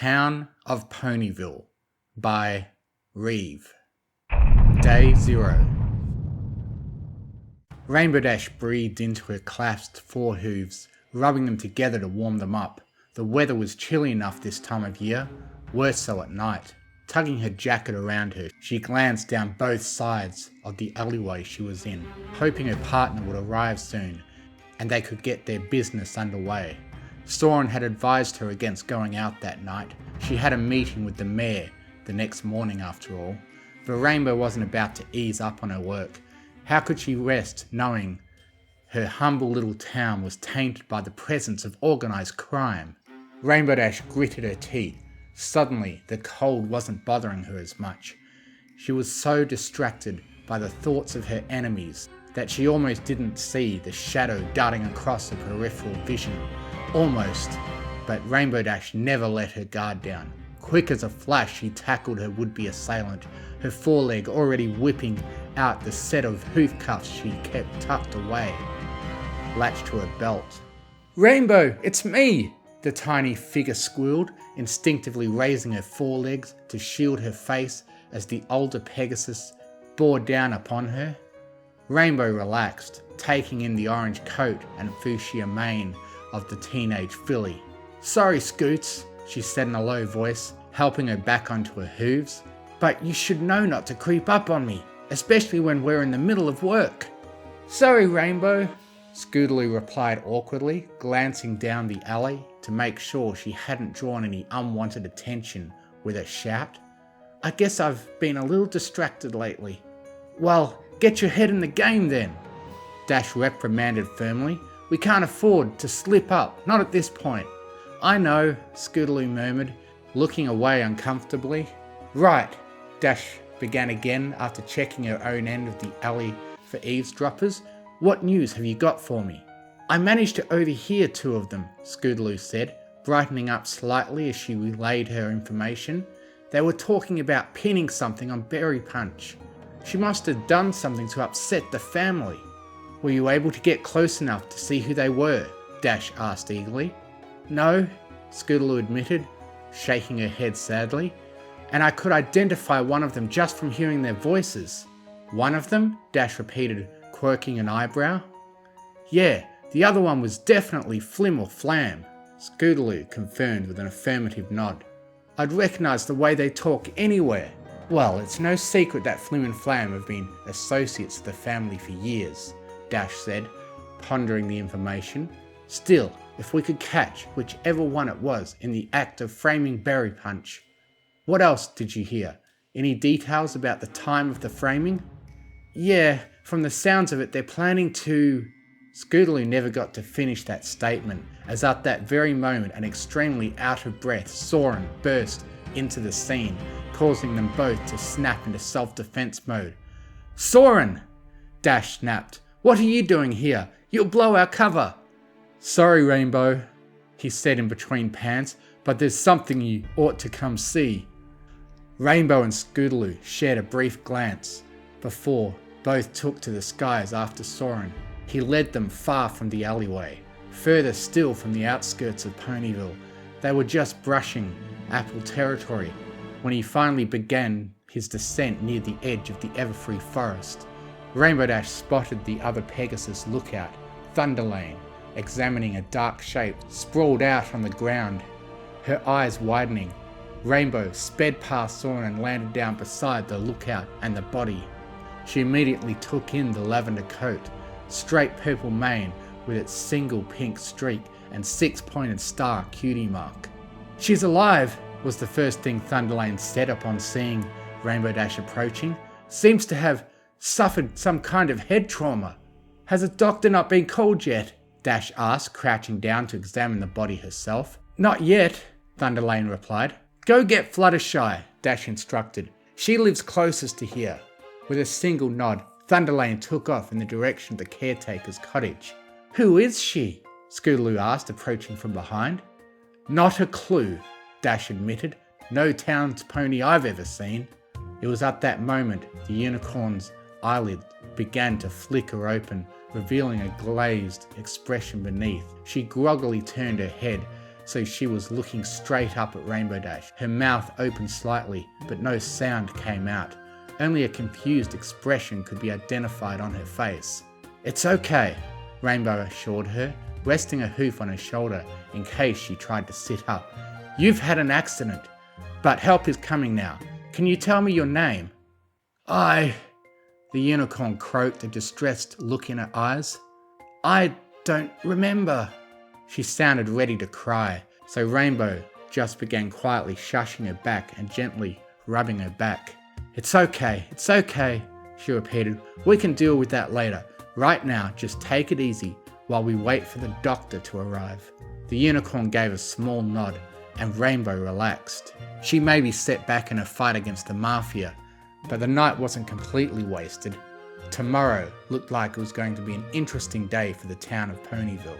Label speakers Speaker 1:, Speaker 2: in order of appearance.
Speaker 1: Town of PonyVille by Reeve. Day 0. Rainbow Dash breathed into her clasped forehooves, rubbing them together to warm them up. The weather was chilly enough this time of year, worse so at night. Tugging her jacket around her, she glanced down both sides of the alleyway she was in, hoping her partner would arrive soon, and they could get their business underway. Soren had advised her against going out that night. She had a meeting with the mare the next morning after all. But Rainbow wasn't about to ease up on her work. How could she rest knowing her humble little town was tainted by the presence of organised crime? Rainbow Dash gritted her teeth. Suddenly, the cold wasn't bothering her as much. She was so distracted by the thoughts of her enemies that she almost didn't see the shadow darting across her peripheral vision. Almost, but Rainbow Dash never let her guard down. Quick as a flash, she tackled her would-be assailant, her foreleg already whipping out the set of hoof cuffs she kept tucked away, latched to her belt. "Rainbow, it's me!" the tiny figure squealed, instinctively raising her forelegs to shield her face as the older Pegasus bore down upon her. Rainbow relaxed, taking in the orange coat and fuchsia mane of the teenage filly. "Sorry, Scoots," she said in a low voice, helping her back onto her hooves. "But you should know not to creep up on me, especially when we're in the middle of work." "Sorry, Rainbow," Scootaloo replied awkwardly, glancing down the alley to make sure she hadn't drawn any unwanted attention with a shout. "I guess I've been a little distracted lately." "Well, get your head in the game then," Dash reprimanded firmly. "We can't afford to slip up, not at this point." "I know," Scootaloo murmured, looking away uncomfortably. "Right," Dash began again after checking her own end of the alley for eavesdroppers. "What news have you got for me?" "I managed to overhear 2 of them," Scootaloo said, brightening up slightly as she relayed her information. "They were talking about pinning something on Berry Punch. She must have done something to upset the family." "Were you able to get close enough to see who they were?" Dash asked eagerly. "No," Scootaloo admitted, shaking her head sadly. "And I could identify one of them just from hearing their voices." "One of them?" Dash repeated, quirking an eyebrow. "Yeah, the other one was definitely Flim or Flam," Scootaloo confirmed with an affirmative nod. "I'd recognise the way they talk anywhere." "Well, it's no secret that Flim and Flam have been associates of the family for years," Dash said, pondering the information. "Still, if we could catch whichever one it was in the act of framing Berry Punch." "What else did you hear? Any details about the time of the framing?" "Yeah, from the sounds of it, they're planning to..." Scootaloo never got to finish that statement, as at that very moment an extremely out of breath Soren burst into the scene, causing them both to snap into self-defense mode. "Soren!" Dash snapped. "What are you doing here? You'll blow our cover." "Sorry, Rainbow," he said in between pants, "but there's something you ought to come see." Rainbow and Scootaloo shared a brief glance before both took to the skies after Soren. He led them far from the alleyway, further still from the outskirts of PonyVille. They were just brushing Apple territory when he finally began his descent near the edge of the Everfree Forest. Rainbow Dash spotted the other Pegasus lookout, Thunderlane, examining a dark shape sprawled out on the ground, her eyes widening. Rainbow sped past Soren and landed down beside the lookout and the body. She immediately took in the lavender coat, straight purple mane with its single pink streak and 6-pointed star cutie mark. "She's alive," was the first thing Thunderlane said upon seeing Rainbow Dash approaching. "Seems to have suffered some kind of head trauma." "Has a doctor not been called yet?" Dash asked, crouching down to examine the body herself. "Not yet," Thunderlane replied. "Go get Fluttershy," Dash instructed. "She lives closest to here." With a single nod, Thunderlane took off in the direction of the caretaker's cottage. "Who is she?" Scootaloo asked, approaching from behind. "Not a clue," Dash admitted. "No town's pony I've ever seen." It was at that moment the unicorn's eyelid began to flicker open, revealing a glazed expression beneath. She groggily turned her head so she was looking straight up at Rainbow Dash. Her mouth opened slightly, but no sound came out. Only a confused expression could be identified on her face. "It's okay," Rainbow assured her, resting a hoof on her shoulder in case she tried to sit up. "You've had an accident, but help is coming now. Can you tell me your name?" The unicorn croaked, a distressed look in her eyes. "I don't remember." She sounded ready to cry, so Rainbow just began quietly shushing her back and gently rubbing her back. It's okay," she repeated. "We can deal with that later. Right now, just take it easy while we wait for the doctor to arrive." The unicorn gave a small nod, and Rainbow relaxed. She may be set back in a fight against the mafia, but the night wasn't completely wasted. Tomorrow looked like it was going to be an interesting day for the town of PonyVille.